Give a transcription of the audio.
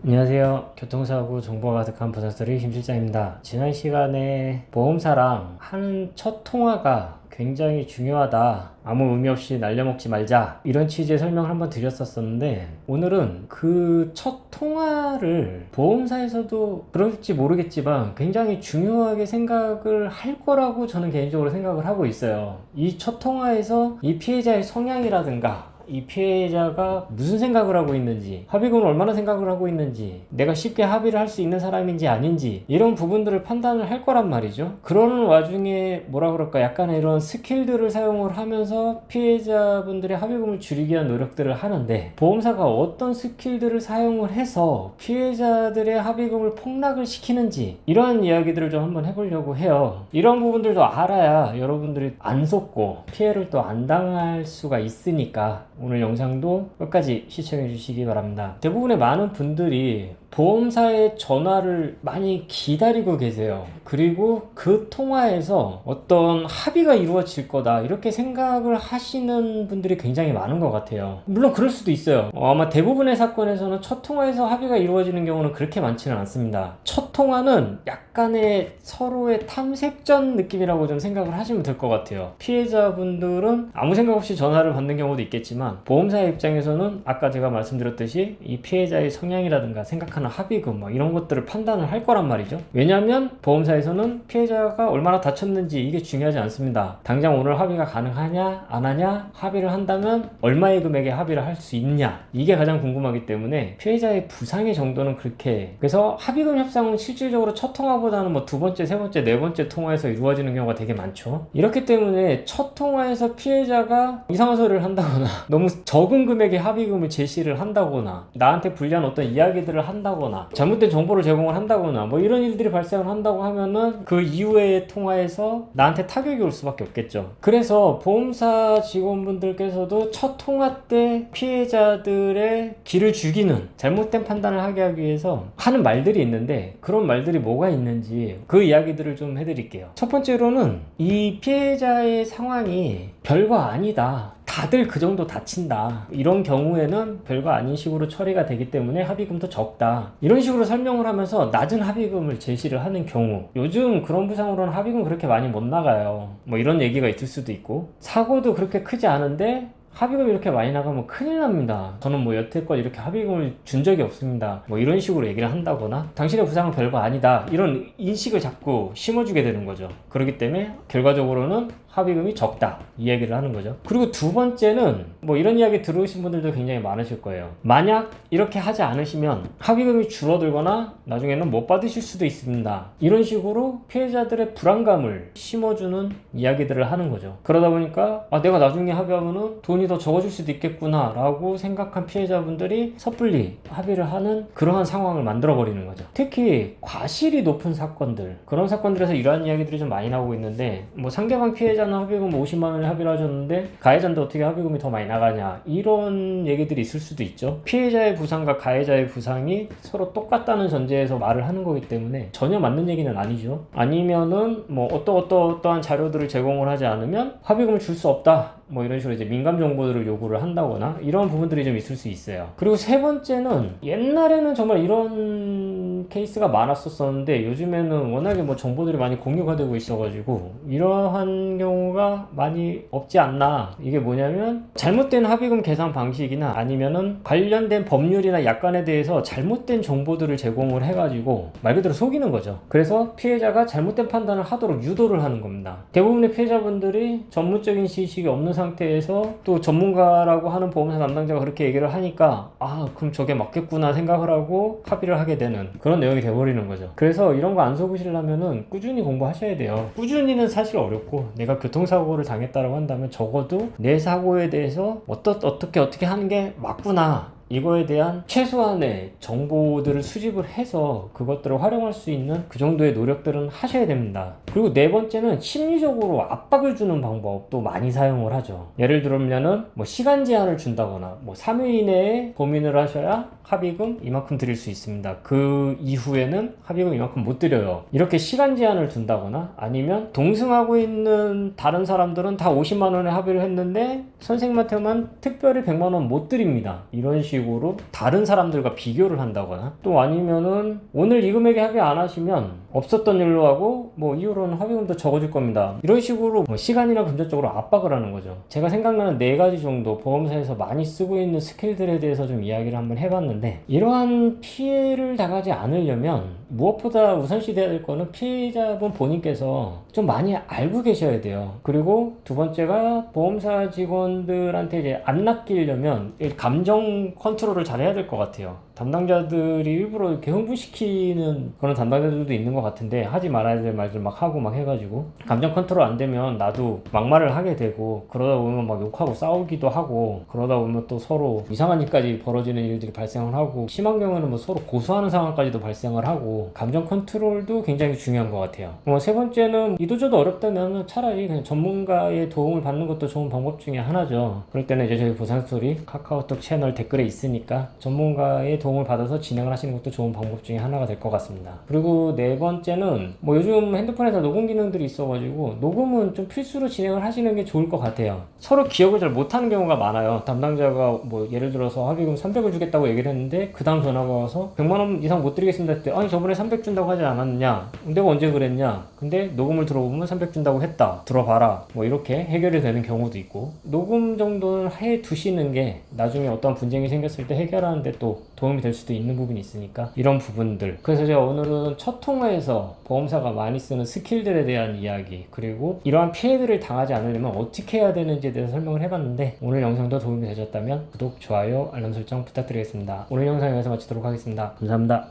안녕하세요. 교통사고 정보가 가득한 부산스토리 김실장입니다. 지난 시간에 보험사랑 하는 첫 통화가 굉장히 중요하다, 아무 의미 없이 날려먹지 말자, 이런 취지의 설명을 한번 드렸었는데, 오늘은 그 첫 통화를 보험사에서도 그럴지 모르겠지만 굉장히 중요하게 생각을 할 거라고 저는 개인적으로 생각을 하고 있어요. 이 첫 통화에서 이 피해자의 성향이라든가 이 피해자가 무슨 생각을 하고 있는지, 합의금을 얼마나 생각을 하고 있는지, 내가 쉽게 합의를 할 수 있는 사람인지 아닌지, 이런 부분들을 판단을 할 거란 말이죠. 그러는 와중에 뭐라 그럴까, 약간의 이런 스킬들을 사용을 하면서 피해자분들의 합의금을 줄이기 위한 노력들을 하는데, 보험사가 어떤 스킬들을 사용을 해서 피해자들의 합의금을 폭락을 시키는지, 이러한 이야기들을 좀 한번 해보려고 해요. 이런 부분들도 알아야 여러분들이 안 속고 피해를 또 안 당할 수가 있으니까 오늘 영상도 끝까지 시청해 주시기 바랍니다. 대부분의 많은 분들이 보험사의 전화를 많이 기다리고 계세요. 그리고 그 통화에서 어떤 합의가 이루어질 거다, 이렇게 생각을 하시는 분들이 굉장히 많은 것 같아요. 물론 그럴 수도 있어요. 아마 대부분의 사건에서는 첫 통화에서 합의가 이루어지는 경우는 그렇게 많지는 않습니다. 첫 통화는 약간의 서로의 탐색전 느낌이라고 좀 생각을 하시면 될 것 같아요. 피해자분들은 아무 생각 없이 전화를 받는 경우도 있겠지만, 보험사의 입장에서는 아까 제가 말씀드렸듯이 이 피해자의 성향이라든가 생각하는 합의금 이런 것들을 판단을 할 거란 말이죠. 왜냐하면 보험사에서는 피해자가 얼마나 다쳤는지 이게 중요하지 않습니다. 당장 오늘 합의가 가능하냐 안 하냐, 합의를 한다면 얼마의 금액에 합의를 할 수 있냐, 이게 가장 궁금하기 때문에 피해자의 부상의 정도는 그렇게, 그래서 합의금 협상은 실질적으로 첫 통화보다는 두 번째, 세 번째, 네 번째 통화에서 이루어지는 경우가 되게 많죠. 이렇기 때문에 첫 통화에서 피해자가 이상한 소리를 한다거나 너무 적은 금액의 합의금을 제시를 한다거나, 나한테 불리한 어떤 이야기들을 한다거나, 잘못된 정보를 제공을 한다거나 이런 일들이 발생을 한다고 하면은 그 이후의 통화에서 나한테 타격이 올 수밖에 없겠죠. 그래서 보험사 직원분들께서도 첫 통화 때 피해자들의 기를 죽이는 잘못된 판단을 하게 하기 위해서 하는 말들이 있는데, 그런 말들이 뭐가 있는지 그 이야기들을 좀 해드릴게요. 첫 번째로는 이 피해자의 상황이 별거 아니다, 다들 그 정도 다친다, 이런 경우에는 별거 아닌 식으로 처리가 되기 때문에 합의금도 적다, 이런 식으로 설명을 하면서 낮은 합의금을 제시를 하는 경우, 요즘 그런 부상으로는 합의금 그렇게 많이 못 나가요, 이런 얘기가 있을 수도 있고, 사고도 그렇게 크지 않은데 합의금이 이렇게 많이 나가면 큰일 납니다, 저는 여태껏 이렇게 합의금을 준 적이 없습니다, 이런 식으로 얘기를 한다거나, 당신의 부상은 별거 아니다, 이런 인식을 자꾸 심어주게 되는 거죠. 그렇기 때문에 결과적으로는 합의금이 적다, 이 얘기를 하는 거죠. 그리고 두 번째는 이런 이야기 들으신 분들도 굉장히 많으실 거예요. 만약 이렇게 하지 않으시면 합의금이 줄어들거나 나중에는 못 받으실 수도 있습니다, 이런 식으로 피해자들의 불안감을 심어주는 이야기들을 하는 거죠. 그러다 보니까 내가 나중에 합의하면은 돈이 더 적어질 수도 있겠구나 라고 생각한 피해자분들이 섣불리 합의를 하는 그러한 상황을 만들어 버리는 거죠. 특히 과실이 높은 사건들, 그런 사건들에서 이러한 이야기들이 좀 많이 나오고 있는데, 상대방 피해자는 합의금 50만 원에 합의를 하셨는데 가해자인데 어떻게 합의금이 더 많이 나가냐, 이런 얘기들이 있을 수도 있죠. 피해자의 부상과 가해자의 부상이 서로 똑같다는 전제에서 말을 하는 거기 때문에 전혀 맞는 얘기는 아니죠. 아니면은 어떠한 자료들을 제공을 하지 않으면 합의금을 줄 수 없다, 이런 식으로 이제 민감 정보들을 요구를 한다거나, 이런 부분들이 좀 있을 수 있어요. 그리고 세 번째는, 옛날에는 정말 이런 케이스가 많았었는데 요즘에는 워낙에 정보들이 많이 공유가 되고 있어가지고 이러한 경우가 많이 없지 않나. 이게 뭐냐면, 잘못된 합의금 계산 방식이나 아니면은 관련된 법률이나 약관에 대해서 잘못된 정보들을 제공을 해가지고 말 그대로 속이는 거죠. 그래서 피해자가 잘못된 판단을 하도록 유도를 하는 겁니다. 대부분의 피해자분들이 전문적인 지식이 없는 상태에서 또 전문가라고 하는 보험사 담당자가 그렇게 얘기를 하니까 그럼 저게 맞겠구나 생각을 하고 합의를 하게 되는 그런 내용이 돼버리는 거죠. 그래서 이런 거 안 속으시려면은 꾸준히 공부하셔야 돼요. 꾸준히는 사실 어렵고, 내가 교통사고를 당했다고 한다면 적어도 내 사고에 대해서 어떻게 하는 게 맞구나, 이거에 대한 최소한의 정보들을 수집을 해서 그것들을 활용할 수 있는 그 정도의 노력들은 하셔야 됩니다. 그리고 네 번째는 심리적으로 압박을 주는 방법도 많이 사용을 하죠. 예를 들면은 시간 제한을 준다거나 3일 이내에 고민을 하셔야 합의금 이만큼 드릴 수 있습니다, 그 이후에는 합의금 이만큼 못 드려요, 이렇게 시간 제한을 둔다거나, 아니면 동승하고 있는 다른 사람들은 다 50만 원에 합의를 했는데 선생님한테만 특별히 100만 원 못 드립니다, 이런 식으로 식으로 다른 사람들과 비교를 한다거나, 또 아니면은 오늘 이 금액에 합의 안 하시면 없었던 일로 하고 뭐 이후로는 합의금도 적어줄 겁니다, 이런 식으로 뭐 시간이나 금전적으로 압박을 하는 거죠. 제가 생각나는 4가지 정도 보험사에서 많이 쓰고 있는 스킬들에 대해서 좀 이야기를 한번 해봤는데, 이러한 피해를 당하지 않으려면 무엇보다 우선시 돼야 될 거는 피해자분 본인께서 좀 많이 알고 계셔야 돼요. 그리고 두 번째가 보험사 직원들한테 이제 안 낚이려면 감정 컨트롤을 잘 해야 될 것 같아요. 담당자들이 일부러 이렇게 흥분시키는 그런 담당자들도 있는 것 같은데, 하지 말아야 될 말들 막 하고 막 해가지고 감정 컨트롤 안 되면 나도 막말을 하게 되고, 그러다 보면 막 욕하고 싸우기도 하고, 그러다 보면 또 서로 이상한 일까지 벌어지는 일들이 발생을 하고, 심한 경우는 뭐 서로 고소하는 상황까지도 발생을 하고, 감정 컨트롤도 굉장히 중요한 것 같아요. 세 번째는 이도저도 어렵다면 차라리 그냥 전문가의 도움을 받는 것도 좋은 방법 중에 하나죠. 그럴 때는 이제 저희 보상스토리 카카오톡 채널 댓글에 있으니까 전문가의 도움을 받아서 진행을 하시는 것도 좋은 방법 중에 하나가 될 것 같습니다. 그리고 4번째는 뭐 요즘 핸드폰에서 녹음 기능들이 있어가지고 녹음은 좀 필수로 진행을 하시는 게 좋을 것 같아요. 서로 기억을 잘 못하는 경우가 많아요. 담당자가 뭐 예를 들어서 합의금 300을 주겠다고 얘기를 했는데 그 다음 전화가 와서 100만원 이상 못 드리겠습니다 했대. 아니 저번에 300 준다고 하지 않았느냐, 내가 언제 그랬냐, 근데 녹음을 들어보면 300 준다고 했다, 들어봐라, 뭐 이렇게 해결이 되는 경우도 있고, 녹음 정도는 해 두시는 게 나중에 어떤 분쟁이 생겼을 때 해결하는데 또 도움이 될 수도 있는 부분이 있으니까, 이런 부분들. 그래서 제가 오늘은 첫 통화에서 보험사가 많이 쓰는 스킬들에 대한 이야기, 그리고 이러한 피해들을 당하지 않으려면 어떻게 해야 되는지에 대해서 설명을 해봤는데, 오늘 영상도 도움이 되셨다면 구독, 좋아요, 알람 설정 부탁드리겠습니다. 오늘 영상 여기서 마치도록 하겠습니다. 감사합니다.